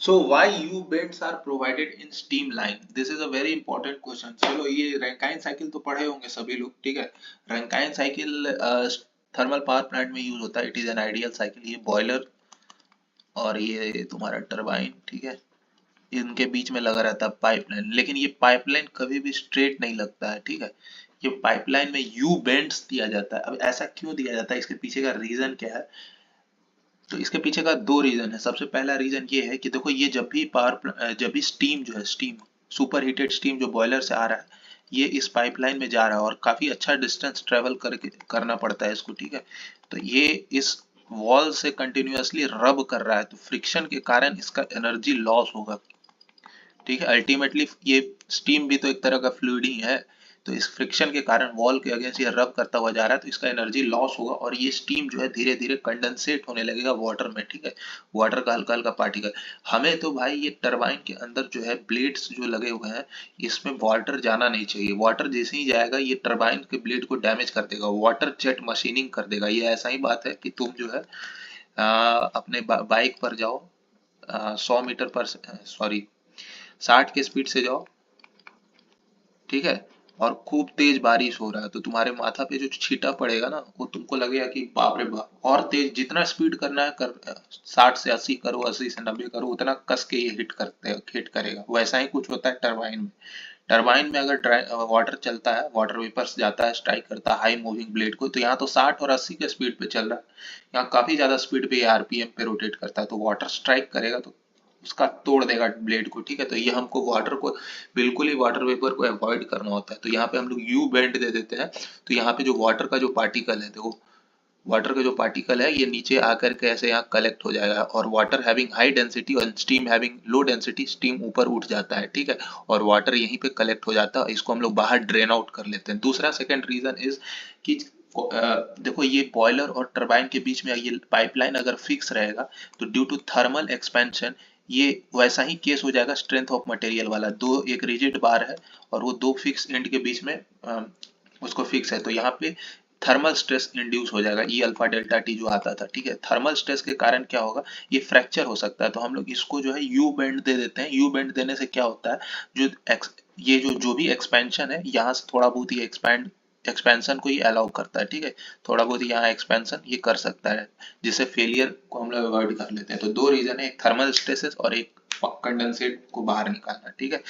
So why U bends are provided in steam line? This is a very important question. चलो ये Rankine cycle तो पढ़े होंगे सभी लोग, ठीक है। Rankine cycle thermal power plant में यूज होता है। It is an ideal cycle. ये बॉयलर और ये तुम्हारा टरबाइन, ठीक है, इनके बीच में लगा रहता है पाइपलाइन। लेकिन ये पाइपलाइन कभी भी स्ट्रेट नहीं लगता है, ठीक है। ये पाइपलाइन में यू बेंड्स दिया जाता है। अब ऐसा क्यों दिया जाता है, इसके पीछे का रीजन क्या है? तो इसके पीछे का दो रीजन है। सबसे पहला रीजन ये है कि देखो, ये जब भी स्टीम जो है, स्टीम सुपर हीटेड स्टीम जो बॉयलर से आ रहा है, ये इस पाइपलाइन में जा रहा है और काफी अच्छा डिस्टेंस ट्रेवल करके करना पड़ता है इसको, ठीक है। तो ये इस वॉल से कंटिन्यूअसली रब कर रहा है, तो फ्रिक्शन के कारण इसका एनर्जी लॉस होगा, ठीक है। अल्टीमेटली ये स्टीम भी तो एक तरह का फ्लूइड ही है। तो इस फ्रिक्शन के कारण वॉल के अगेंस्ट ये रब करता हुआ जा रहा है, तो इसका एनर्जी लॉस होगा और ये स्टीम जो है धीरे धीरे कंडेंसेट होने लगेगा वाटर में, ठीक है। वाटर का हल्का हल्का पार्टिकल। हमें तो भाई ये टरबाइन के अंदर जो है ब्लेड्स जो लगे हुए हैं, इसमें वाटर जाना नहीं चाहिए। वाटर जैसे ही जाएगा ये टरबाइन के ब्लेड को डैमेज कर देगा, वाटर जेट मशीनिंग कर देगा। ये ऐसा ही बात है कि तुम जो है अपने बाइक पर जाओ, 100 मीटर पर, सॉरी 60 के स्पीड से जाओ, ठीक है, और खूब तेज बारिश हो रहा है, तो तुम्हारे माथा पे जो छींटा पड़ेगा ना, वो तुमको लगेगा कि बाप रे बाप। और तेज जितना स्पीड करना है कर, 60 से 80 करो, 80 से 90 करो, उतना कस के ये हिट करेगा। वैसा ही कुछ होता है टरबाइन में। टरबाइन में अगर वाटर चलता है, वाटर वेपर्स जाता है, स्ट्राइक करता है हाई मूविंग ब्लेड को, तो यहाँ तो 60 और 80 के स्पीड पे चल रहा है, यहाँ काफी ज्यादा स्पीड पे आरपीएम पे रोटेट करता है, तो वाटर स्ट्राइक करेगा तो उसका तोड़ देगा ब्लेड को, ठीक है। तो ये हमको वाटर को बिल्कुल ही वाटर वेपर को अवॉइड करना होता है, तो यहाँ पे हम लोग यू बेंड दे देते हैं। तो यहाँ पे जो वाटर का जो पार्टिकल है, देखो वाटर का जो पार्टिकल है ये नीचे आकर के ऐसे यहाँ कलेक्ट हो जाएगा, और वाटर हैविंग हाई डेंसिटी और steam having low density, steam ऊपर उठ जाता है, ठीक है। और वाटर यहीं पे कलेक्ट हो जाता है, इसको हम लोग बाहर ड्रेन आउट कर लेते हैं। दूसरा सेकंड रीजन इज कि देखो, ये बॉयलर और टरबाइन के बीच में ये पाइपलाइन अगर फिक्स रहेगा, तो ड्यू टू थर्मल एक्सपेंशन ये वैसा ही केस हो जाएगा स्ट्रेंथ ऑफ मटेरियल वाला। दो एक रिजिड बार है और वो दो फिक्स एंड के बीच में उसको फिक्स है, तो यहाँ पे थर्मल स्ट्रेस इंड्यूस हो जाएगा, ई अल्फा डेल्टा टी जो आता था, ठीक है। थर्मल स्ट्रेस के कारण क्या होगा, ये फ्रैक्चर हो सकता है। तो हम लोग इसको जो है यू बेंड दे देते हैं। यू बेंड देने से क्या होता है, जो ये जो भी एक्सपेंशन है, यहाँ से थोड़ा बहुत ही एक्सपेंशन को ही अलाउ करता है, ठीक है। थोड़ा बहुत ही यहाँ एक्सपेंशन ये कर सकता है, जिससे फेलियर को हम लोग अवॉइड कर लेते हैं। तो दो रीजन है, एक थर्मल स्ट्रेसेस और एक कंडेंसेट को बाहर निकालना, ठीक है।